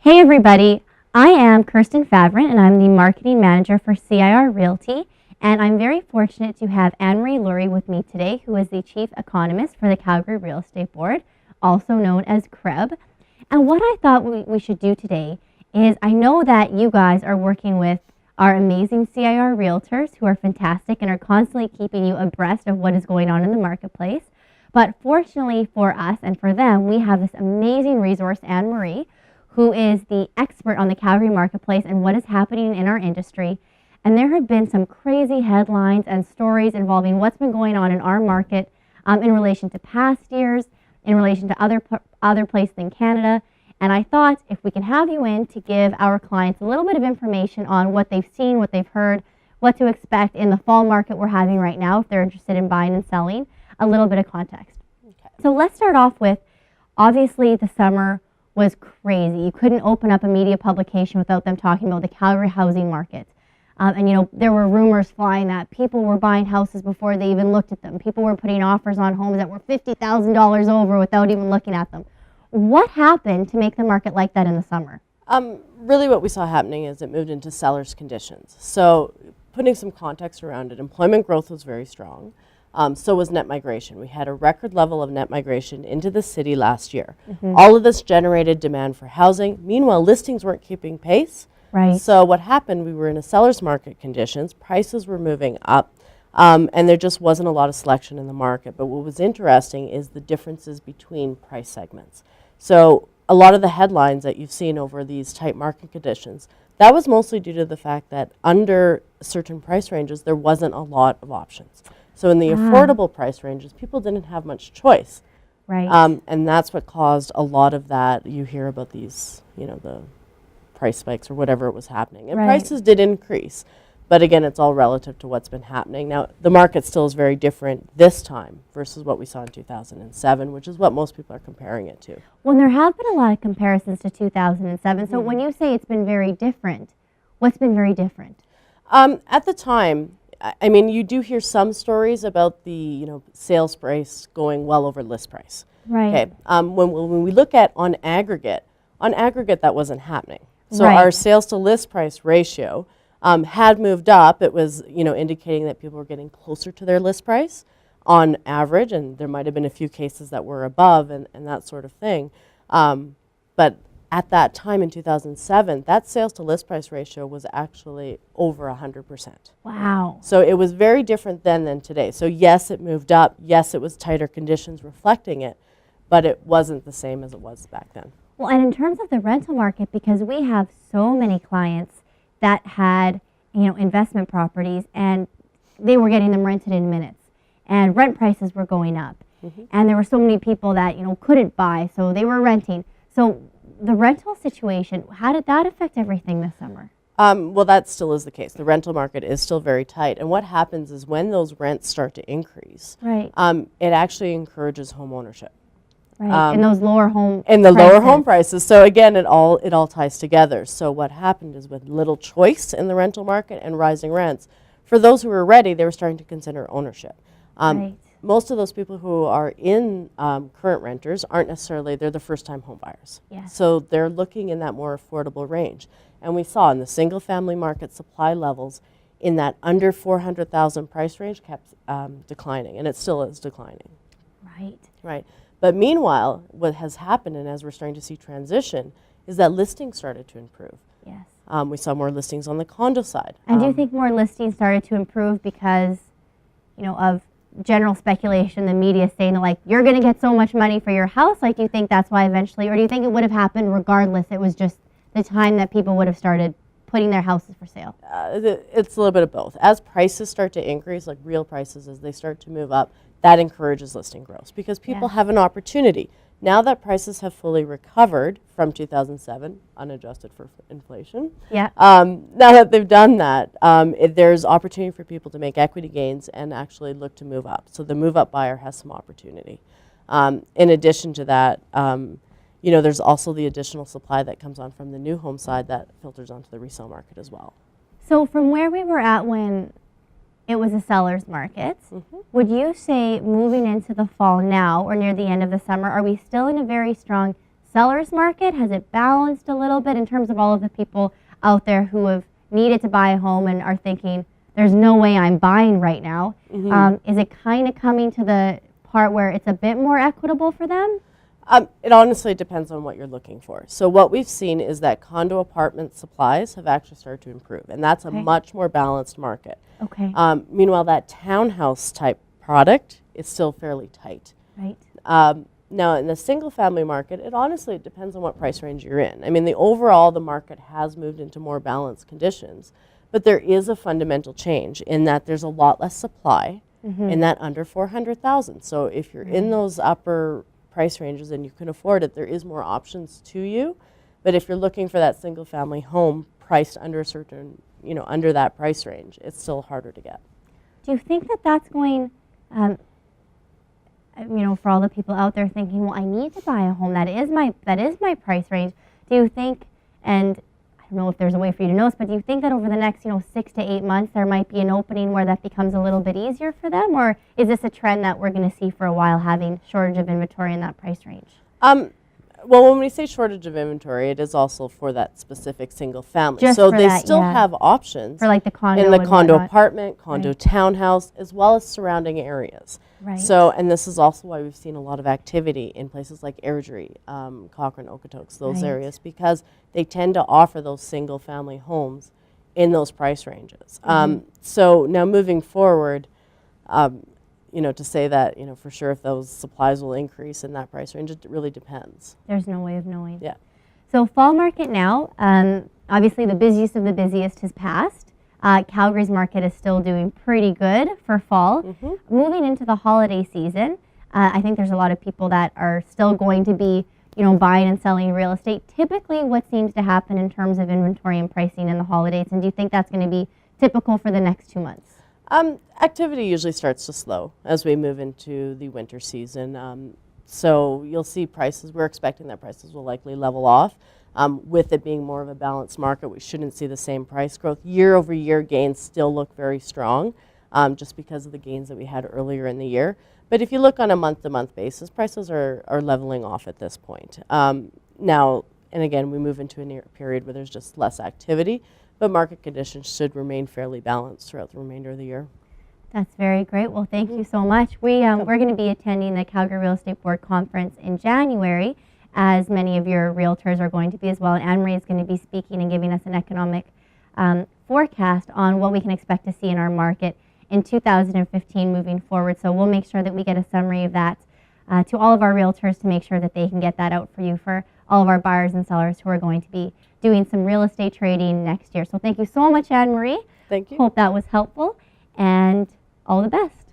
Hey everybody, I am Kirsten Favren and I'm the marketing manager for CIR Realty, and I'm very fortunate to have Anne-Marie Lurie with me today, who is the chief economist for the Calgary Real Estate Board, also known as CREB. And what I thought we should do today is, I know that you guys are working with our amazing CIR realtors who are fantastic and are constantly keeping you abreast of what is going on in the marketplace. But fortunately for us and for them, we have this amazing resource, Anne-Marie, who is the expert on the Calgary marketplace and what is happening in our industry. And there have been some crazy headlines and stories involving what's been going on in our market in relation to past years, in relation to other places in Canada. And I thought if we can have you in to give our clients a little bit of information on what they've seen, what they've heard, what to expect in the fall market we're having right now if they're interested in buying and selling, a little bit of context. Okay. So let's start off with, obviously the summer was crazy. You couldn't open up a media publication without them talking about the Calgary housing market. And you know, there were rumors flying that people were buying houses before they even looked at them. People were putting offers on homes that were $50,000 over without even looking at them. What happened to make the market like that in the summer? Really what we saw happening is it moved into seller's conditions. So putting some context around it, employment growth was very strong. So was net migration. We had a record level of net migration into the city last year. All of this generated demand for housing. Meanwhile, listings weren't keeping pace. Right. So what happened, we were in a seller's market conditions, prices were moving up, and there just wasn't a lot of selection in the market. But what was interesting is the differences between price segments. So a lot of the headlines that you've seen over these tight market conditions, that was mostly due to the fact that under certain price ranges, there wasn't a lot of options. So in the affordable price ranges, people didn't have much choice. Right. And that's what caused a lot of that. You hear about these, you know, the price spikes or whatever was happening. And prices did increase. But again, it's all relative to what's been happening. Now, the market still is very different this time versus what we saw in 2007, which is what most people are comparing it to. Well, there have been a lot of comparisons to 2007. So when you say it's been very different, what's been very different? At the time, I mean, you do hear some stories about the, you know, sales price going well over list price. Right. Okay. When we look at on aggregate that wasn't happening. So our sales to list price ratio had moved up. It was, you know, indicating that people were getting closer to their list price on average, and there might have been a few cases that were above and that sort of thing. But at that time in 2007, that sales to list price ratio was actually over 100%. Wow. So it was very different then than today. So yes, it moved up. Yes, it was tighter conditions reflecting it, but it wasn't the same as it was back then. Well, and in terms of the rental market, because we have so many clients that had, you know, investment properties and they were getting them rented in minutes and rent prices were going up. And there were so many people that, you know, couldn't buy, so they were renting. So the rental situation, how did that affect everything this summer? Well, that still is the case. The rental market is still very tight. And what happens is when those rents start to increase, it actually encourages home ownership. Right, in those lower home lower home prices. So again, it all ties together. So what happened is with little choice in the rental market and rising rents, for those who were ready, they were starting to consider ownership. Most of those people who are in current renters aren't necessarily, they're the first-time home buyers. Yes. So they're looking in that more affordable range. And we saw in the single-family market supply levels in that under 400,000 price range kept declining, and it still is declining. Right. But meanwhile, what has happened, and as we're starting to see transition, is that listings started to improve. Yes. We saw more listings on the condo side. And do you think more listings started to improve because, you know, of general speculation, the media saying like, you're going to get so much money for your house? Like, do you think that's why eventually, or do you think it would have happened regardless? It was just the time that people would have started putting their houses for sale? It's a little bit of both. As prices start to increase, like real prices, as they start to move up, that encourages listing growth because people have an opportunity. Now that prices have fully recovered from 2007, unadjusted for inflation, now that they've done that, there's opportunity for people to make equity gains and actually look to move up. So the move-up buyer has some opportunity. In addition to that, you know, there's also the additional supply that comes on from the new home side that filters onto the resale market as well. So from where we were at when it was a seller's market. Would you say moving into the fall now or near the end of the summer, are we still in a very strong seller's market? Has it balanced a little bit in terms of all of the people out there who have needed to buy a home and are thinking, there's no way I'm buying right now? Is it kind of coming to the part where it's a bit more equitable for them? It honestly depends on what you're looking for. So what we've seen is that condo apartment supplies have actually started to improve, and that's a much more balanced market. Okay. Meanwhile, that townhouse type product is still fairly tight. Right. Now, in the single family market, it honestly depends on what price range you're in. I mean, the market has moved into more balanced conditions, but there is a fundamental change in that there's a lot less supply in that under 400,000. So if you're in those upper price ranges and you can afford it, there is more options to you. But if you're looking for that single family home priced under a certain, under that price range, it's still harder to get. Do you think that that's going, for all the people out there thinking, well, I need to buy a home, that is my price range. Do you think, and I don't know if there's a way for you to know this, but do you think that over the next 6 to 8 months there might be an opening where that becomes a little bit easier for them, or is this a trend that we're going to see for a while, having shortage of inventory in that price range? Well, when we say shortage of inventory, it is also for that specific single family. Just so for they that, still yeah. have options For like the condo in the and condo whatnot. apartment, condo Right. townhouse, as well as surrounding areas. Right. So, and this is also why we've seen a lot of activity in places like Airdrie, Cochrane, Okotoks, those Right. areas, because they tend to offer those single family homes in those price ranges. So now moving forward, to say that, for sure if those supplies will increase in that price range, it really depends. There's no way of knowing. Yeah. So fall market now, obviously the busiest of the busiest has passed. Calgary's market is still doing pretty good for fall. Moving into the holiday season, I think there's a lot of people that are still going to be, buying and selling real estate. Typically, what seems to happen in terms of inventory and pricing in the holidays, and do you think that's going to be typical for the next 2 months? Activity usually starts to slow as we move into the winter season. So you'll see prices, we're expecting that prices will likely level off. With it being more of a balanced market, we shouldn't see the same price growth. Year over year gains still look very strong, just because of the gains that we had earlier in the year. But if you look on a month-to-month basis, prices are leveling off at this point. Now, and again, we move into a period where there's just less activity, but market conditions should remain fairly balanced throughout the remainder of the year. That's very great. Well, thank you so much. We're going to be attending the Calgary Real Estate Board Conference in January, as many of your realtors are going to be as well. And Anne-Marie is going to be speaking and giving us an economic forecast on what we can expect to see in our market in 2015 moving forward. So we'll make sure that we get a summary of that to all of our realtors to make sure that they can get that out for you, for all of our buyers and sellers who are going to be doing some real estate trading next year. So thank you so much, Anne-Marie. Thank you. Hope that was helpful, and all the best.